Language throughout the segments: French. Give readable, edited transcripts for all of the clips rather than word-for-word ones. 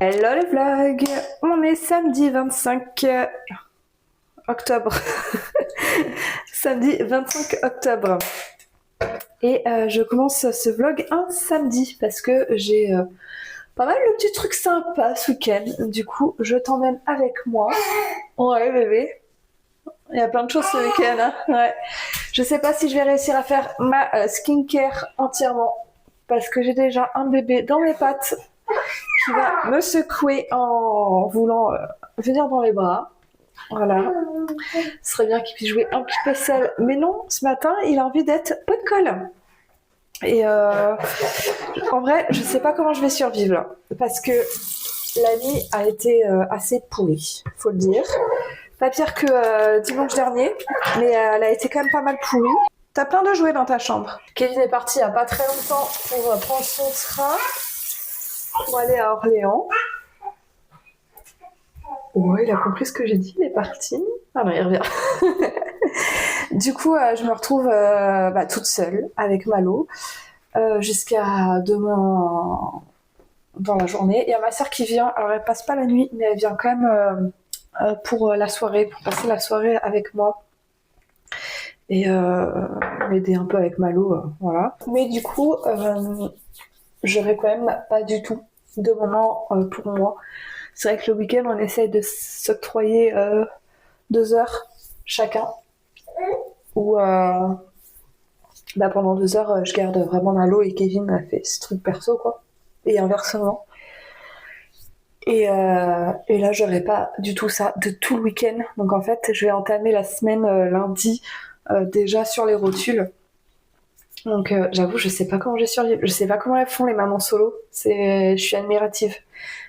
Hello les vlogs, on est samedi 25 octobre. Samedi 25 octobre. Et je commence ce vlog un samedi parce que j'ai pas mal de petits trucs sympas ce week-end. Du coup, je t'emmène avec moi. Ouais bébé, il y a plein de choses ce week-end. Hein, ouais. Je sais pas si je vais réussir à faire ma skincare entièrement parce que j'ai déjà un bébé dans mes pattes qui va me secouer en voulant venir dans les bras. Voilà. Ce serait bien qu'il puisse jouer un petit peu seul. Mais non, ce matin, il a envie d'être pot de colle. Et en vrai, je sais pas comment je vais survivre là. Parce que la nuit a été assez pourrie, faut le dire. Pas pire que dimanche dernier, mais elle a été quand même pas mal pourrie. T'as plein de jouets dans ta chambre. Kevin est parti il y a pas très longtemps pour prendre son train pour aller à Orléans. Ouais, il a compris ce que j'ai dit, il est parti. Ah non, il revient. Du coup, je me retrouve toute seule avec Malo jusqu'à demain dans la journée. Il y a ma soeur qui vient, alors elle passe pas la nuit, mais elle vient quand même pour la soirée, pour passer la soirée avec moi. Et m'aider un peu avec Malo, voilà. Mais du coup, j'aurais quand même pas du tout de moment pour moi. C'est vrai que le week-end, on essaye de s'octroyer 2 heures chacun. Ou pendant 2 heures, je garde vraiment Malo et Kevin a fait ses trucs perso, quoi. Et inversement. Et là, j'aurais pas du tout ça de tout le week-end. Donc en fait, je vais entamer la semaine lundi déjà sur les rotules. Donc j'avoue, je sais pas comment j'ai survécu. Je sais pas comment elles font les mamans solo. Je suis admirative.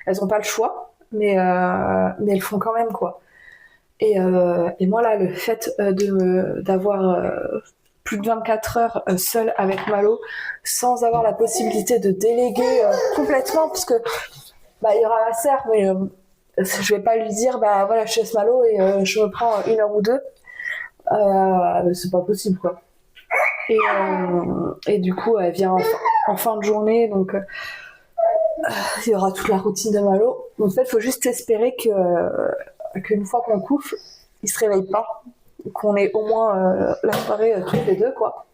Elles ont pas le choix, mais elles font quand même quoi. Et moi là, le fait d'avoir plus de 24 heures seule avec Malo, sans avoir la possibilité de déléguer complètement, parce que il y aura ma sœur, mais je vais pas lui dire voilà, je laisse Malo et je reprends 1 heure ou 2. C'est pas possible quoi. Et du coup, elle vient en fin de journée, donc il y aura toute la routine de Malo. Donc en fait, il faut juste espérer qu'une fois qu'on couche, il se réveille pas, qu'on ait au moins la soirée toutes les deux, quoi.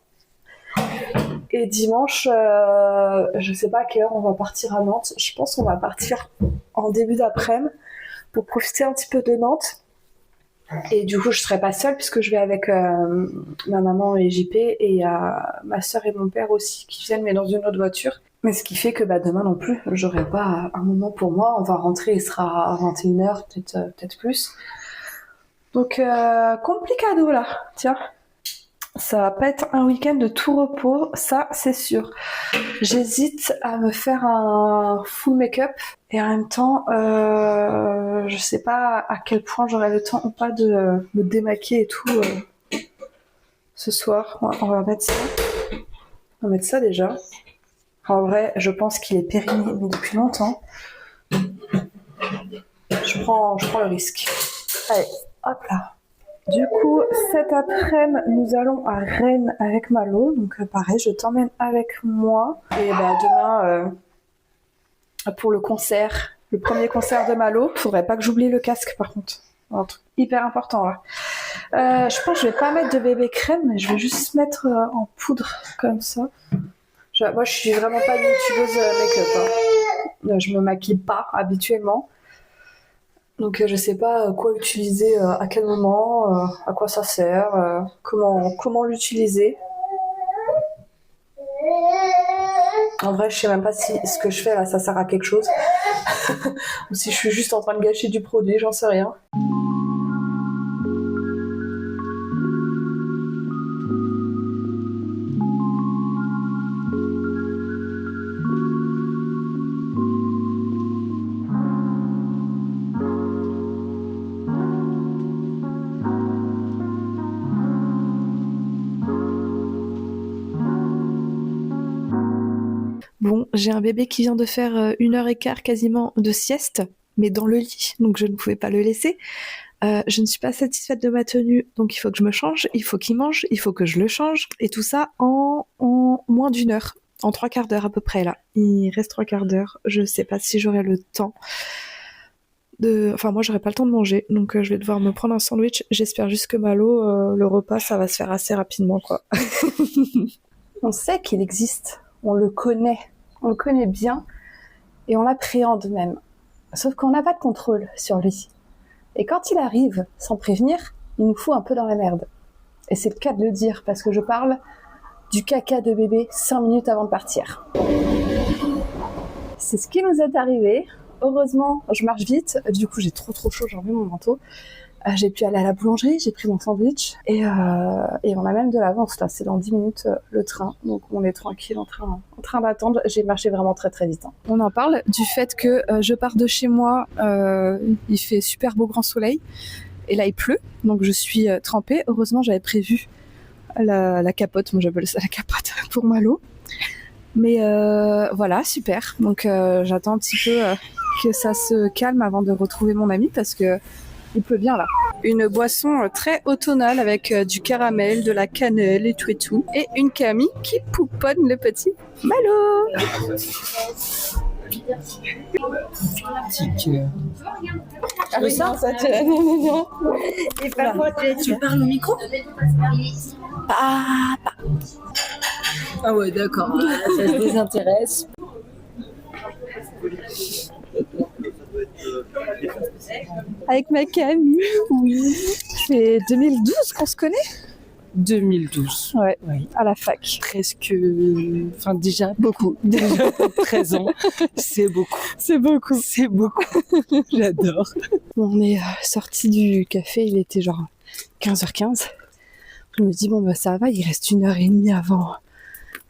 Et dimanche, je sais pas à quelle heure on va partir à Nantes. Je pense qu'on va partir en début d'après-midi pour profiter un petit peu de Nantes. Et du coup, je serai pas seule puisque je vais avec ma maman et JP, et il y a ma soeur et mon père aussi qui viennent, mais dans une autre voiture. Mais ce qui fait que demain non plus, j'aurai pas un moment pour moi. On va rentrer, il sera à 21h, peut-être plus. Donc complicado là, tiens. Ça va pas être un week-end de tout repos, ça c'est sûr. J'hésite à me faire un full make-up et en même temps, je sais pas à quel point j'aurai le temps ou pas de me démaquiller et tout ce soir. On va mettre ça. On va mettre ça déjà. En vrai, je pense qu'il est périmé mais depuis longtemps. Je prends le risque. Allez, hop là. Du coup, cet après-midi, nous allons à Rennes avec Malo. Donc pareil, je t'emmène avec moi. Et demain, pour le concert, le premier concert de Malo. Faudrait pas que j'oublie le casque par contre. Un truc hyper important là. Je pense que je vais pas mettre de bébé crème, mais je vais juste mettre en poudre comme ça. Moi, je suis vraiment pas une youtubeuse make-up. Hein. Je me maquille pas habituellement. Donc je sais pas quoi utiliser à quel moment, à quoi ça sert, comment l'utiliser. En vrai, je sais même pas si ce que je fais là, ça sert à quelque chose. Ou si je suis juste en train de gâcher du produit, j'en sais rien. Bon, j'ai un bébé qui vient de faire 1 heure et quart quasiment de sieste, mais dans le lit, donc je ne pouvais pas le laisser. Je ne suis pas satisfaite de ma tenue, donc il faut que je me change, il faut qu'il mange, il faut que je le change, et tout ça en moins d'1 heure. en 3/4 d'heure à peu près là. Il reste 3/4 d'heure. Je sais pas si j'aurai le temps Enfin, moi, j'aurais pas le temps de manger, donc je vais devoir me prendre un sandwich. J'espère juste que Malo, le repas, ça va se faire assez rapidement, quoi. On sait qu'il existe, on le connaît bien, et on l'appréhende même. Sauf qu'on n'a pas de contrôle sur lui. Et quand il arrive, sans prévenir, il nous fout un peu dans la merde. Et c'est le cas de le dire, parce que je parle du caca de bébé 5 minutes avant de partir. C'est ce qui nous est arrivé. Heureusement, je marche vite, du coup j'ai trop chaud, j'ai enlevé mon manteau. J'ai pu aller à la boulangerie, j'ai pris mon sandwich et on a même de l'avance là, c'est dans 10 minutes le train, donc on est tranquille en train d'attendre. J'ai marché vraiment très vite. On en parle du fait que je pars de chez moi, il fait super beau grand soleil et là il pleut, donc je suis trempée. Heureusement j'avais prévu la capote, moi j'appelle ça la capote pour Malo. Mais voilà, super. Donc j'attends un petit peu que ça se calme avant de retrouver mon ami parce que il pleut bien là. Une boisson très automnale avec du caramel, de la cannelle et tout. Et une Camille qui pouponne le petit Malo. Ah oui, ça non. Et par contre, tu parles au micro? Papa. Ah ouais, d'accord. Ça se désintéresse. Avec ma Camille, oui. C'est 2012 qu'on se connaît? 2012. Ouais, oui. À la fac. Presque... Enfin, déjà beaucoup. Déjà 13 ans. C'est beaucoup. C'est beaucoup. C'est beaucoup. J'adore. On est sortis du café, il était genre 15h15. Je me dis, bon, bah ça va, il reste 1h30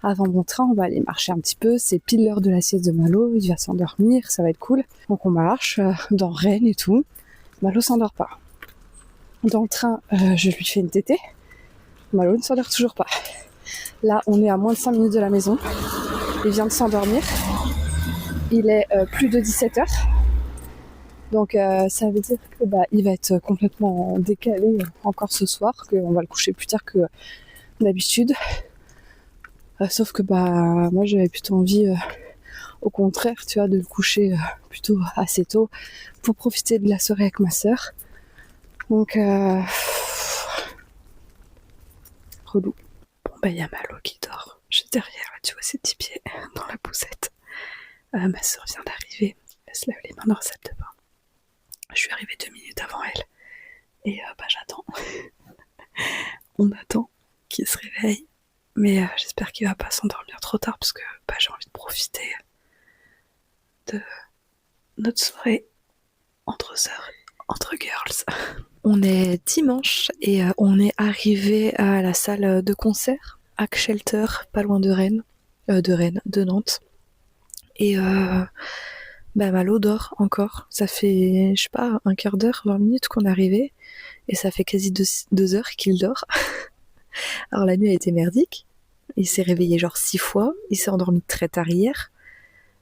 avant mon train, on va aller marcher un petit peu. C'est pile l'heure de la sieste de Malo, il va s'endormir, ça va être cool. Donc on marche dans Rennes et tout. Malo s'endort pas. Dans le train, je lui fais une tétée. Malo ne s'endort toujours pas. Là, on est à moins de 5 minutes de la maison. Il vient de s'endormir. Il est plus de 17h. Donc ça veut dire que il va être complètement décalé encore ce soir, qu'on va le coucher plus tard que d'habitude. Sauf que moi j'avais plutôt envie, au contraire, tu vois, de le coucher plutôt assez tôt pour profiter de la soirée avec ma sœur. Donc relou. Bon il y a Malo qui dort juste derrière, là tu vois ses petits pieds dans la poussette. Ma sœur vient d'arriver, elle se lave les mains dans la salle de bain. Je suis arrivée 2 minutes avant elle et j'attends. On attend qu'il se réveille. Mais j'espère qu'il va pas s'endormir trop tard parce que j'ai envie de profiter de notre soirée entre sœurs, entre girls. On est dimanche et on est arrivé à la salle de concert, Hack Shelter, pas loin de Rennes, de Nantes. Et Malo dort encore. Ça fait, je sais pas, 1/4 d'heure, 20 minutes qu'on est arrivé et ça fait quasi 2 heures qu'il dort. Alors la nuit a été merdique. Il s'est réveillé genre 6 fois. Il s'est endormi très tard hier.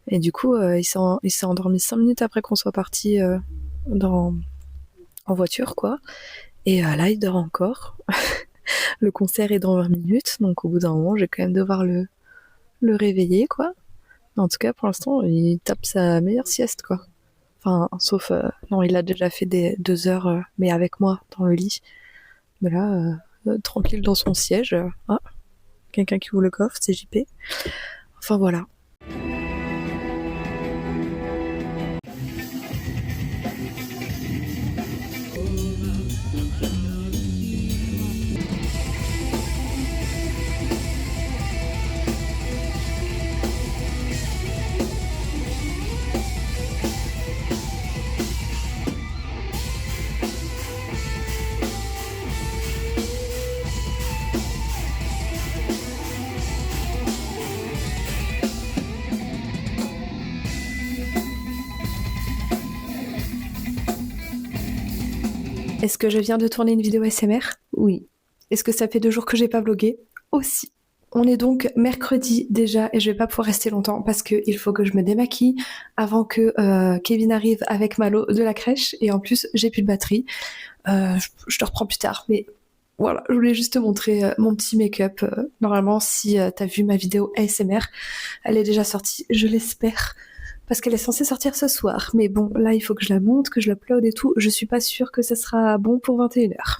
Et du coup, il s'est endormi 5 minutes après qu'on soit parti en voiture, quoi. Et là, il dort encore. Le concert est dans 20 minutes. Donc au bout d'un moment, je vais quand même devoir le réveiller, quoi. En tout cas, pour l'instant, il tape sa meilleure sieste, quoi. Enfin, sauf... non, il a déjà fait des 2 heures, mais avec moi, dans le lit. Mais là... tranquille dans son siège. Quelqu'un qui ouvre le coffre, c'est JP. Enfin voilà. Est-ce que je viens de tourner une vidéo SMR? Oui. Est-ce que ça fait 2 jours que j'ai pas vlogué? Aussi. On est donc mercredi déjà et je vais pas pouvoir rester longtemps parce qu'il faut que je me démaquille avant que Kevin arrive avec Malo de la crèche et en plus j'ai plus de batterie. Je te reprends plus tard, mais Voilà, je voulais juste te montrer mon petit make-up. Normalement, si t'as vu ma vidéo ASMR, elle est déjà sortie, je l'espère, parce qu'elle est censée sortir ce soir. Mais bon, là, il faut que je la monte, que je l'upload et tout. Je suis pas sûre que ça sera bon pour 21h.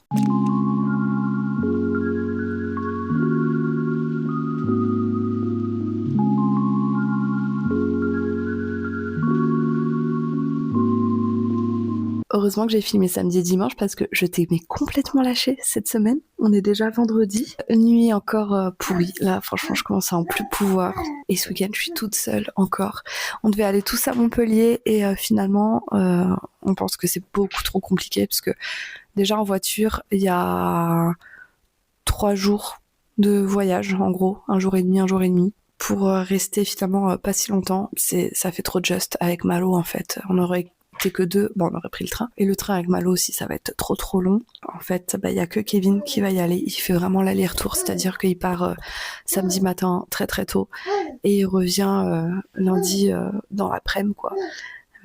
Heureusement que j'ai filmé samedi et dimanche parce que je t'ai complètement lâché cette semaine. On est déjà vendredi. Nuit encore pourrie. Là, franchement, je commence à en plus pouvoir. Et ce week-end, je suis toute seule encore. On devait aller tous à Montpellier et finalement, on pense que c'est beaucoup trop compliqué parce que déjà en voiture, il y a 3 jours de voyage, en gros. 1 jour et demi. Pour rester finalement pas si longtemps. Ça fait trop juste avec Malo en fait. On aurait été que 2, bon on aurait pris le train. Et le train avec Malo aussi ça va être trop long. En fait, y a que Kevin qui va y aller. Il fait vraiment l'aller-retour, c'est-à-dire qu'il part samedi matin très tôt et il revient lundi dans l'après-midi quoi.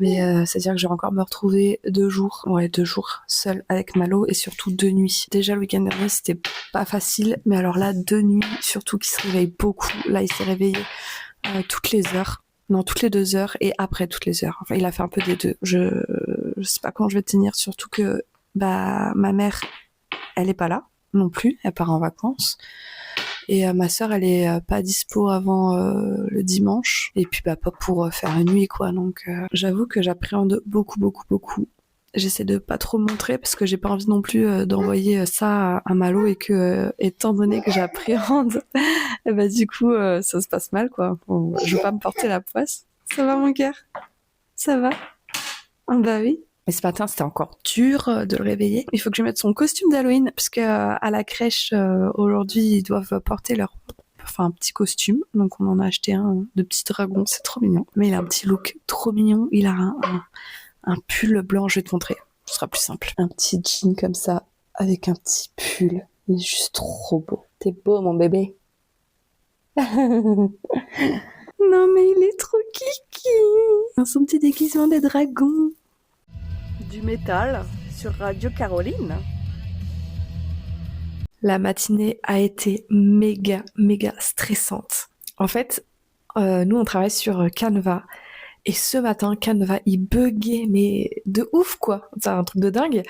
Mais c'est-à-dire que je vais encore me retrouver 2 jours seule avec Malo et surtout 2 nuits. Déjà le week-end dernier c'était pas facile, mais alors là 2 nuits, surtout qu'il se réveille beaucoup. Là il s'est réveillé toutes les heures. Non, toutes les 2 heures et après toutes les heures. Enfin, il a fait un peu des deux. Je sais pas quand je vais tenir, surtout que ma mère, elle est pas là non plus. Elle part en vacances. Et ma sœur, elle est pas dispo avant le dimanche. Et puis pas pour faire une nuit, quoi. Donc j'avoue que j'appréhende beaucoup. J'essaie de pas trop montrer parce que j'ai pas envie non plus d'envoyer ça à Malo et que, étant donné que j'appréhende, et bah du coup ça se passe mal quoi. Bon, je veux pas me porter la poisse. Ça va mon cœur? Ça va? Ah bah oui. Mais ce matin c'était encore dur de le réveiller. Il faut que je mette son costume d'Halloween parce que à la crèche aujourd'hui ils doivent porter un petit costume. Donc on en a acheté un de petit dragon, c'est trop mignon. Mais il a un petit look trop mignon. Il a un pull blanc, je vais te montrer. Ce sera plus simple. Un petit jean comme ça, avec un petit pull. Il est juste trop beau. T'es beau, mon bébé. Non, mais il est trop kiki. Dans son petit déguisement des dragons. Du métal sur Radio Caroline. La matinée a été méga stressante. En fait, nous, on travaille sur Canva. Et ce matin, Canva, il buguait, mais de ouf, quoi. C'est un truc de dingue.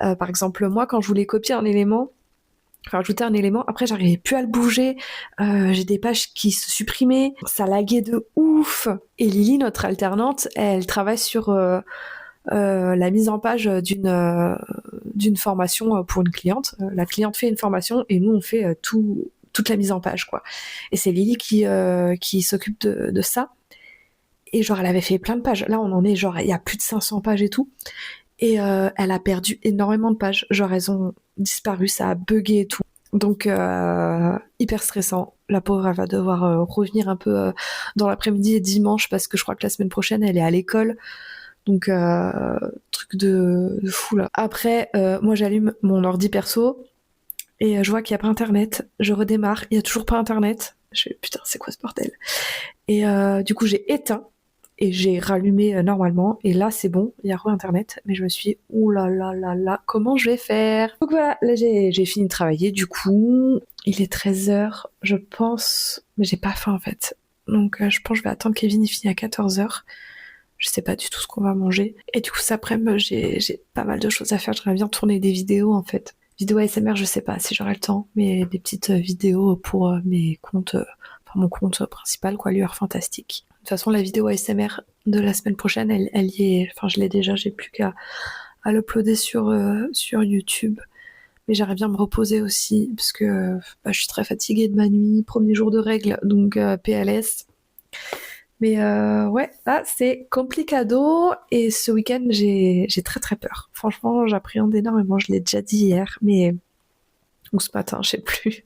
Par exemple, moi, quand je voulais copier un élément, rajouter un élément, après, j'arrivais plus à le bouger. J'ai des pages qui se supprimaient. Ça laguait de ouf. Et Lily, notre alternante, elle travaille sur la mise en page d'une formation pour une cliente. La cliente fait une formation et nous, on fait toute la mise en page, quoi. Et c'est Lily qui s'occupe de ça. Et genre, elle avait fait plein de pages. Là, on en est genre, il y a plus de 500 pages et tout. Et elle a perdu énormément de pages. Genre, elles ont disparu, ça a bugué et tout. Donc, hyper stressant. La pauvre, elle va devoir revenir un peu dans l'après-midi et dimanche parce que je crois que la semaine prochaine, elle est à l'école. Donc, truc de fou, là. Après, moi, j'allume mon ordi perso et je vois qu'il n'y a pas Internet. Je redémarre, il n'y a toujours pas Internet. Je fais, putain, c'est quoi ce bordel? Et du coup, j'ai éteint. Et j'ai rallumé normalement, et là c'est bon, il y a re-internet, mais je me suis dit, ouh là là là là, comment je vais faire? Donc voilà, là j'ai fini de travailler, du coup, il est 13h, je pense, mais j'ai pas faim en fait. Donc je pense que je vais attendre Kevin, il finit à 14h. Je sais pas du tout ce qu'on va manger. Et du coup, cet après-midi, j'ai pas mal de choses à faire, j'aimerais bien tourner des vidéos en fait. Vidéos ASMR, je sais pas si j'aurai le temps, mais des petites vidéos pour mes comptes, mon compte principal, quoi, Lueur Fantastique. De toute façon, la vidéo ASMR de la semaine prochaine, elle y est. Enfin, je l'ai déjà, j'ai plus qu'à l'uploader sur YouTube. Mais j'aimerais bien me reposer aussi, parce que je suis très fatiguée de ma nuit, premier jour de règles, donc PLS. Mais ouais, là, c'est complicado. Et ce week-end, j'ai très peur. Franchement, j'appréhende énormément. Je l'ai déjà dit hier, ou ce matin, je sais plus.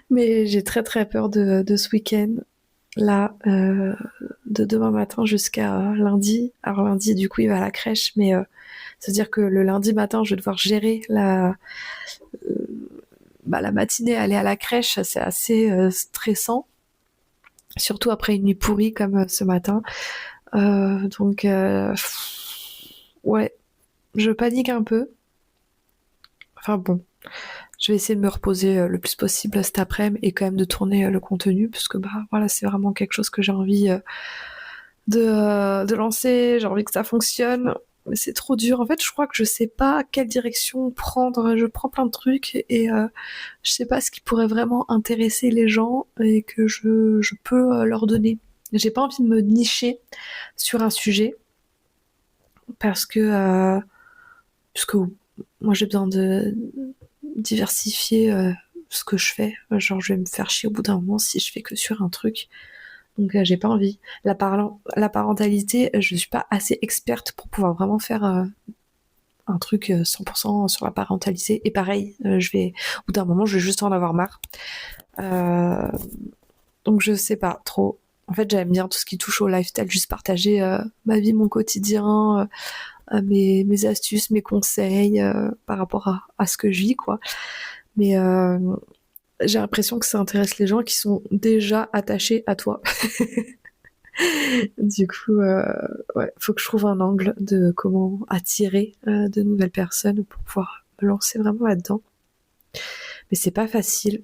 Mais j'ai très peur de ce week-end. Là, de demain matin jusqu'à lundi. Alors lundi, du coup, il va à la crèche, mais c'est-à-dire que le lundi matin, je vais devoir gérer la matinée, aller à la crèche, c'est assez stressant, surtout après une nuit pourrie comme ce matin. Donc, ouais, je panique un peu. Enfin bon, je vais essayer de me reposer le plus possible cet après-midi et quand même de tourner le contenu parce que voilà, c'est vraiment quelque chose que j'ai envie de lancer, j'ai envie que ça fonctionne. Mais c'est trop dur. En fait, je crois que je sais pas quelle direction prendre. Je prends plein de trucs et je sais pas ce qui pourrait vraiment intéresser les gens et que je peux leur donner. J'ai pas envie de me nicher sur un sujet parce que puisque moi j'ai besoin de diversifier ce que je fais. Genre, je vais me faire chier au bout d'un moment si je fais que sur un truc. Donc j'ai pas envie. La parentalité, je suis pas assez experte pour pouvoir vraiment faire un truc 100% sur la parentalité. Et pareil, au bout d'un moment, je vais juste en avoir marre. Euh, donc je sais pas trop. En fait, j'aime bien tout ce qui touche au lifestyle, juste partager ma vie, mon quotidien, mes astuces, mes conseils par rapport à ce que je vis, quoi. Mais j'ai l'impression que ça intéresse les gens qui sont déjà attachés à toi. Du coup, ouais, faut que je trouve un angle de comment attirer de nouvelles personnes pour pouvoir me lancer vraiment là-dedans. Mais c'est pas facile.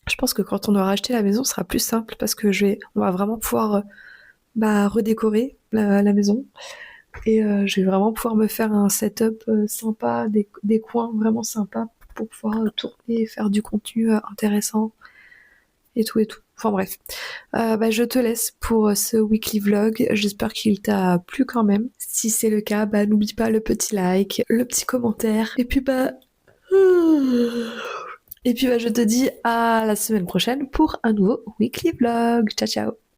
Je pense que quand on aura acheté la maison, ce sera plus simple parce que on va vraiment pouvoir redécorer la maison et je vais vraiment pouvoir me faire un setup sympa, des coins vraiment sympas pour pouvoir tourner et faire du contenu intéressant et tout et tout. Enfin bref, je te laisse pour ce weekly vlog. J'espère qu'il t'a plu quand même. Si c'est le cas, n'oublie pas le petit like, le petit commentaire. Et puis je te dis à la semaine prochaine pour un nouveau weekly vlog. Ciao ciao.